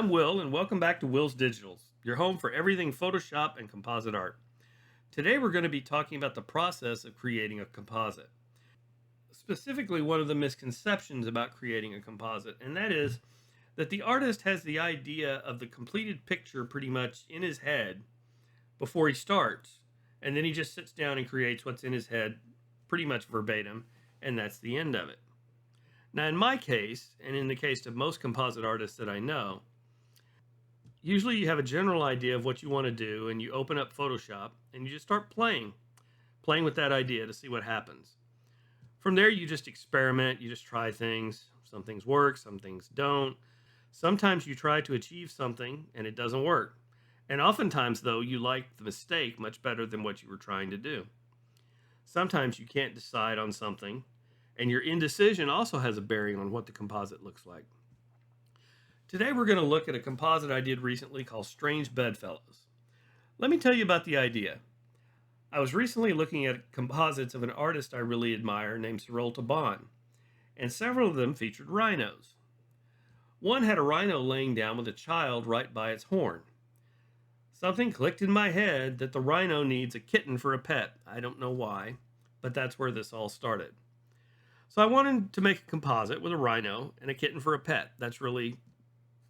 I'm Will, and welcome back to Will's Digitals, your home for everything Photoshop and composite art. Today, we're going to be talking about the process of creating a composite. Specifically, one of the misconceptions about creating a composite, and that is that the artist has the idea of the completed picture pretty much in his head before he starts, and then he just sits down and creates what's in his head pretty much verbatim, and that's the end of it. Now, in my case, and in the case of most composite artists that I know, usually you have a general idea of what you want to do, and you open up Photoshop and you just start playing with that idea to see what happens. From there, you just experiment, you just try things. Some things work, some things don't. Sometimes you try to achieve something and it doesn't work. And oftentimes, though, you like the mistake much better than what you were trying to do. Sometimes you can't decide on something, and your indecision also has a bearing on what the composite looks like. Today, we're going to look at a composite I did recently called Strange Bedfellows. Let me tell you about the idea. I was recently looking at composites of an artist I really admire named Cyril Taban, and several of them featured rhinos. One had a rhino laying down with a child right by its horn. Something clicked in my head that the rhino needs a kitten for a pet. I don't know why, but that's where this all started. So I wanted to make a composite with a rhino and a kitten for a pet. That's really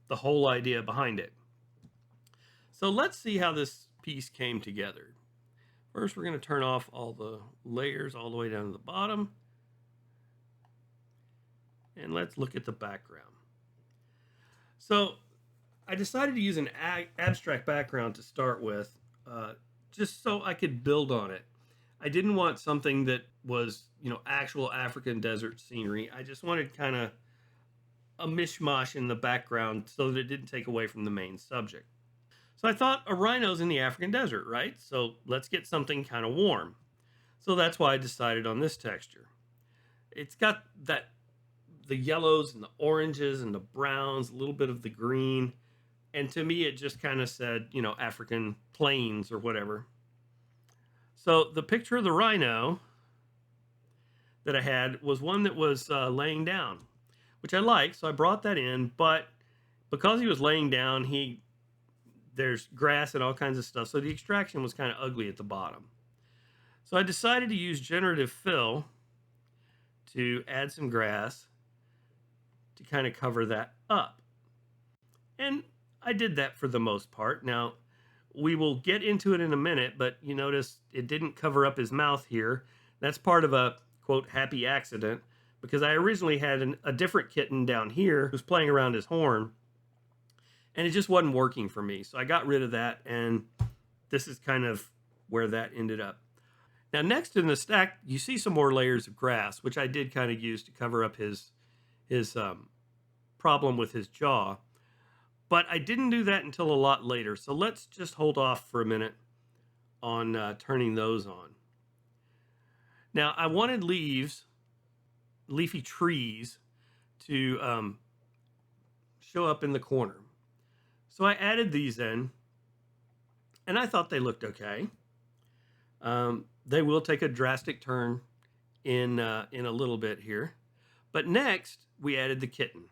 the whole idea behind it. So let's see how this piece came together. First, we're going to turn off all the layers all the way down to the bottom. And let's look at the background. So I decided to use an abstract background to start with, just so I could build on it. I didn't want something that was, actual African desert scenery. I just wanted kind of a mishmash in the background so that it didn't take away from the main subject. So I thought a rhino's in the African desert, right? So let's get something kind of warm. So that's why I decided on this texture. It's got the yellows and the oranges and the browns, a little bit of the green. And to me, it just kind of said, African plains or whatever. So the picture of the rhino that I had was one that was laying down, which I like. So I brought that in, but because he was laying down, there's grass and all kinds of stuff. So the extraction was kind of ugly at the bottom. So I decided to use generative fill to add some grass to kind of cover that up. And I did that for the most part. Now, we will get into it in a minute, but you notice it didn't cover up his mouth here. That's part of a, quote, happy accident, because I originally had a different kitten down here who's playing around his horn, and it just wasn't working for me. So I got rid of that, and this is kind of where that ended up. Now, next in the stack, you see some more layers of grass, which I did kind of use to cover up his problem with his jaw. But I didn't do that until a lot later. So let's just hold off for a minute on turning those on. Now, I wanted leafy trees to show up in the corner. So I added these in, and I thought they looked okay. They will take a drastic turn in a little bit here. But next, we added the kitten.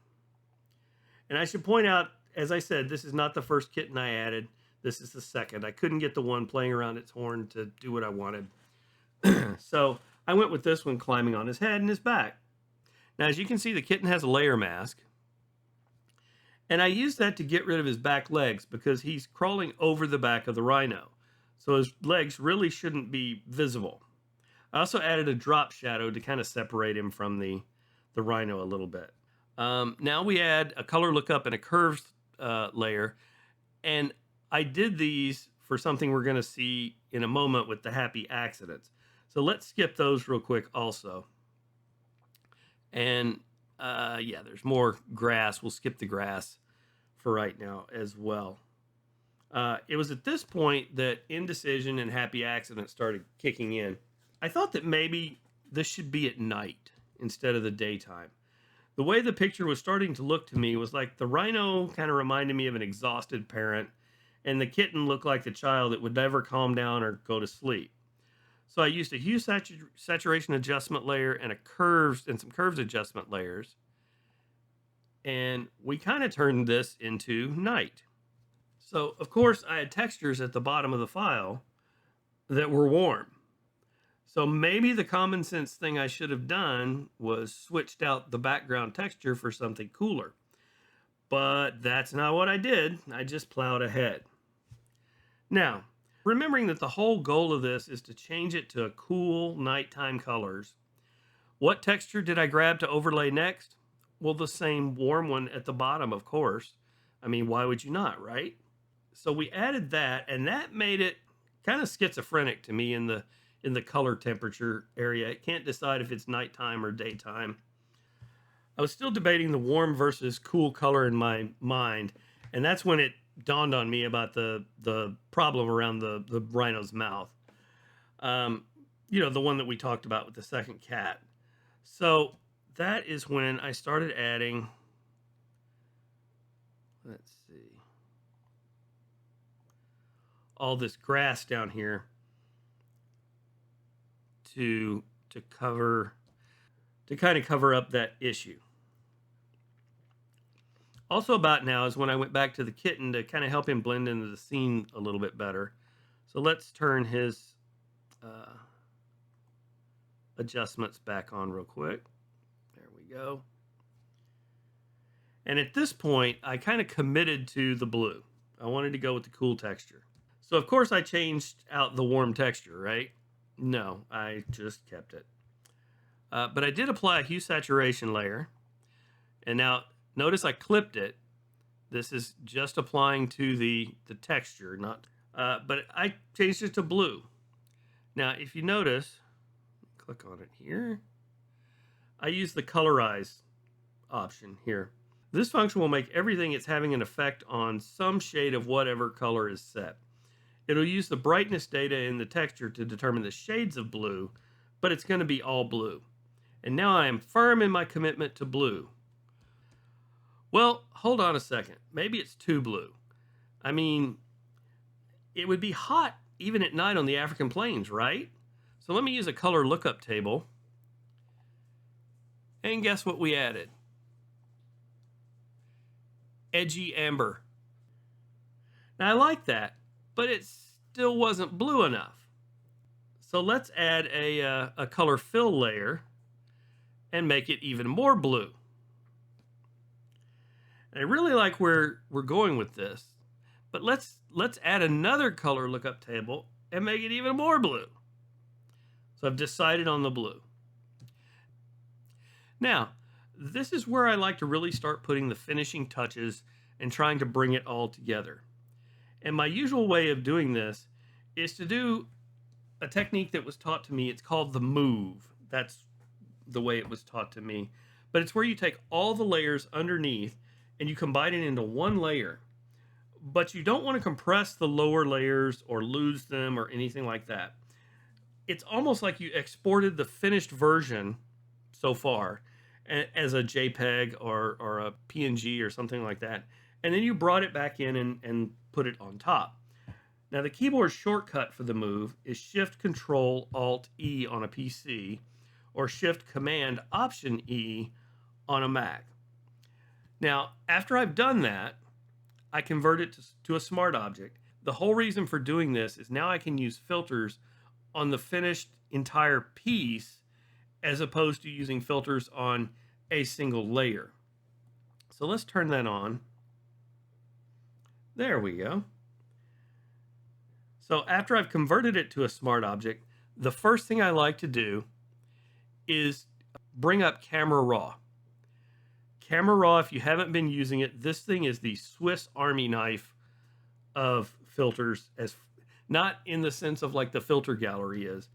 And I should point out, as I said, this is not the first kitten I added. This is the second. I couldn't get the one playing around its horn to do what I wanted. So I went with this one climbing on his head and his back. Now, as you can see, the kitten has a layer mask. And I used that to get rid of his back legs because he's crawling over the back of the rhino. So his legs really shouldn't be visible. I also added a drop shadow to kind of separate him from the rhino a little bit. Now we add a color lookup and a curves layer. And I did these for something we're going to see in a moment with the happy accidents. So let's skip those real quick also. And there's more grass. We'll skip the grass for right now as well. It was at this point that Indecision and Happy Accident started kicking in. I thought that maybe this should be at night instead of the daytime. The way the picture was starting to look to me was like the rhino kind of reminded me of an exhausted parent, and the kitten looked like the child that would never calm down or go to sleep. So I used a hue saturation adjustment layer and some curves adjustment layers. and we kind of turned this into night. So, of course, I had textures at the bottom of the file that were warm. So maybe the common sense thing I should have done was switched out the background texture for something cooler. But that's not what I did. I just plowed ahead. Now, remembering that the whole goal of this is to change it to cool nighttime colors, what texture did I grab to overlay next? Well, the same warm one at the bottom, of course. I mean, why would you not, right? So we added that, and that made it kind of schizophrenic to me in the color temperature area. It can't decide if it's nighttime or daytime. I was still debating the warm versus cool color in my mind, and that's when it dawned on me about the problem around the rhino's mouth. Um, the one that we talked about with the second cat. So that is when I started adding. Let's see, all this grass down here to kind of cover up that issue. Also about now is when I went back to the kitten to kind of help him blend into the scene a little bit better. So let's turn his adjustments back on real quick. There we go. And at this point, I kind of committed to the blue. I wanted to go with the cool texture. So of course I changed out the warm texture, right? No, I just kept it. But I did apply a hue saturation layer. And now notice I clipped it. This is just applying to the texture, not. But I changed it to blue. Now, if you notice, click on it here. I use the colorize option here. This function will make everything it's having an effect on some shade of whatever color is set. It'll use the brightness data in the texture to determine the shades of blue, but it's going to be all blue. And now I am firm in my commitment to blue. Well, hold on a second. Maybe it's too blue. I mean, it would be hot even at night on the African plains, right? So let me use a color lookup table. And guess what we added? Edgy amber. Now I like that, but it still wasn't blue enough. So let's add a color fill layer and make it even more blue. And I really like where we're going with this, but let's add another color lookup table and make it even more blue. So I've decided on the blue. Now, this is where I like to really start putting the finishing touches and trying to bring it all together. And my usual way of doing this is to do a technique that was taught to me. It's called the move. That's the way it was taught to me. But it's where you take all the layers underneath and you combine it into one layer. But you don't want to compress the lower layers or lose them or anything like that. It's almost like you exported the finished version so far as a JPEG or a PNG or something like that. And then you brought it back in and put it on top. Now the keyboard shortcut for the move is Shift Control Alt E on a PC or Shift Command Option E on a Mac. Now, after I've done that, I convert it to a smart object. The whole reason for doing this is now I can use filters on the finished entire piece as opposed to using filters on a single layer. So let's turn that on. There we go. So after I've converted it to a smart object, the first thing I like to do is bring up Camera Raw. Camera Raw, if you haven't been using it, this thing is the Swiss Army knife of filters, as not in the sense of like the filter gallery is.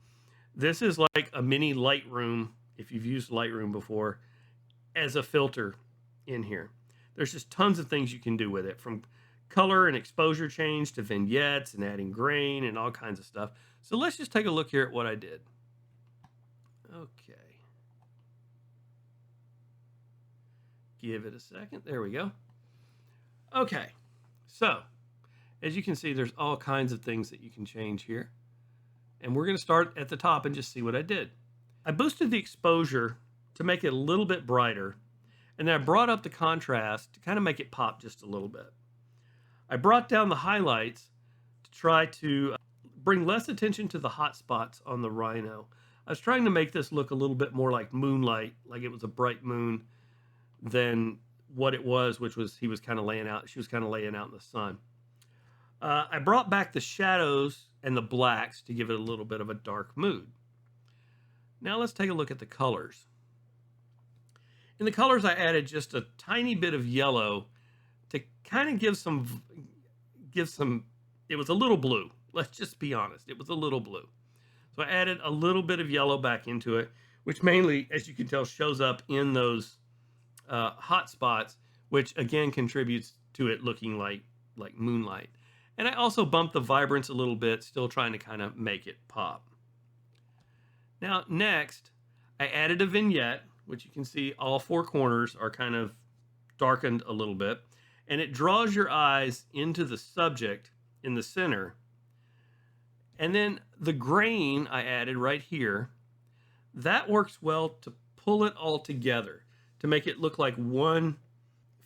This is like a mini Lightroom, if you've used Lightroom before, as a filter in here. There's just tons of things you can do with it, from color and exposure change to vignettes and adding grain and all kinds of stuff. So let's just take a look here at what I did. Okay. Give it a second. There we go. Okay. So, as you can see, there's all kinds of things that you can change here. And we're going to start at the top and just see what I did. I boosted the exposure to make it a little bit brighter. And then I brought up the contrast to kind of make it pop just a little bit. I brought down the highlights to try to bring less attention to the hot spots on the Rhino. I was trying to make this look a little bit more like moonlight, like it was a bright moon, than what it was, which was she was kind of laying out in the sun. I brought back the shadows and the blacks to give it a little bit of a dark mood. Now let's take a look at the colors. In the colors, I added just a tiny bit of yellow to kind of give some, it was a little blue. Let's just be honest. It was a little blue. So I added a little bit of yellow back into it, which mainly, as you can tell, shows up in those hot spots, which again contributes to it looking like moonlight. And I also bumped the vibrance a little bit, still trying to kind of make it pop. Now, next, I added a vignette, which you can see all four corners are kind of darkened a little bit, and it draws your eyes into the subject in the center. And then the grain I added right here, that works well to pull it all together, to make it look like one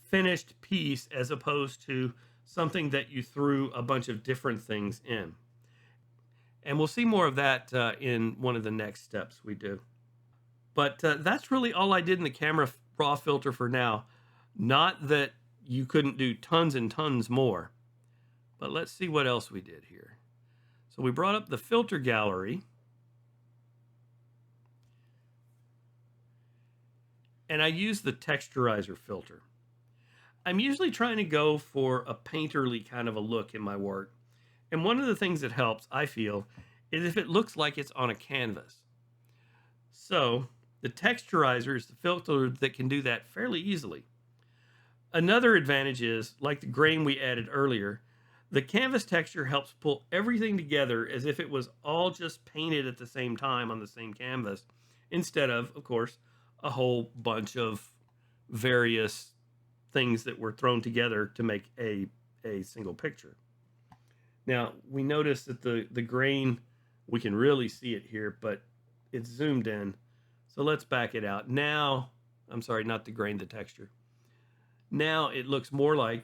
finished piece as opposed to something that you threw a bunch of different things in. And we'll see more of that in one of the next steps we do. But that's really all I did in the camera raw filter for now. Not that you couldn't do tons and tons more. But let's see what else we did here. So we brought up the filter gallery. And I used the texturizer filter. I'm usually trying to go for a painterly kind of a look in my work. And one of the things that helps, I feel, is if it looks like it's on a canvas. So the texturizer is the filter that can do that fairly easily. Another advantage is, like the grain we added earlier, the canvas texture helps pull everything together as if it was all just painted at the same time on the same canvas, instead of course, a whole bunch of various things that were thrown together to make a single picture. Now, we notice that the grain, we can really see it here, but it's zoomed in. So let's back it out. Now, I'm sorry, not the grain, the texture. Now it looks more like,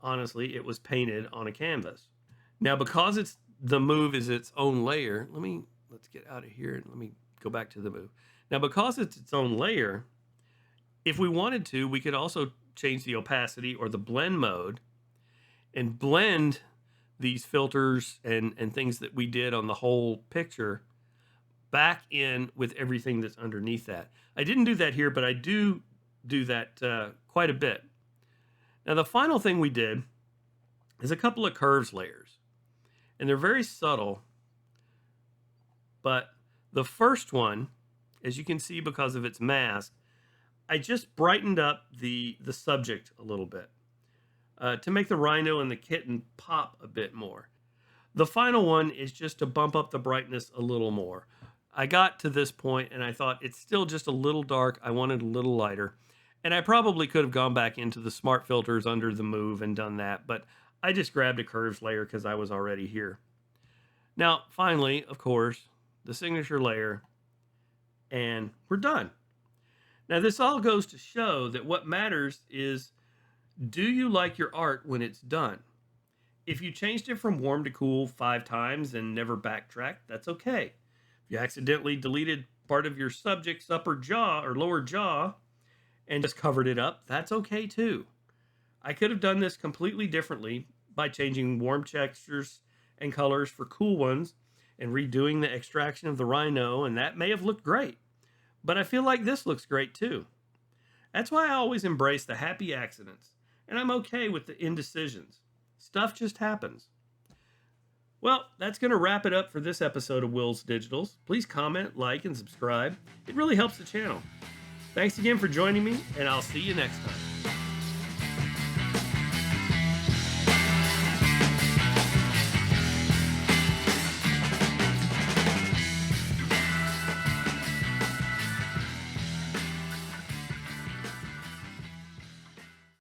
honestly, it was painted on a canvas. Now, because the move is its own layer, let's get out of here and let me go back to the move. Now, because it's its own layer, if we wanted to, we could also change the opacity or the blend mode and blend these filters and things that we did on the whole picture back in with everything that's underneath that. I didn't do that here, but I do that quite a bit. Now, the final thing we did is a couple of curves layers, and they're very subtle, but the first one, as you can see because of its mask, I just brightened up the subject a little bit to make the rhino and the kitten pop a bit more. The final one is just to bump up the brightness a little more. I got to this point and I thought it's still just a little dark. I wanted a little lighter. And I probably could have gone back into the smart filters under the move and done that, but I just grabbed a curves layer because I was already here. Now, finally, of course, the signature layer, and we're done. Now, this all goes to show that what matters is, do you like your art when it's done? If you changed it from warm to cool 5 times and never backtracked, that's okay. If you accidentally deleted part of your subject's upper jaw or lower jaw and just covered it up, that's okay too. I could have done this completely differently by changing warm textures and colors for cool ones and redoing the extraction of the rhino, and that may have looked great. But I feel like this looks great too. That's why I always embrace the happy accidents, and I'm okay with the indecisions. Stuff just happens. Well, that's going to wrap it up for this episode of Will's Digitals. Please comment, like, and subscribe. It really helps the channel. Thanks again for joining me, and I'll see you next time.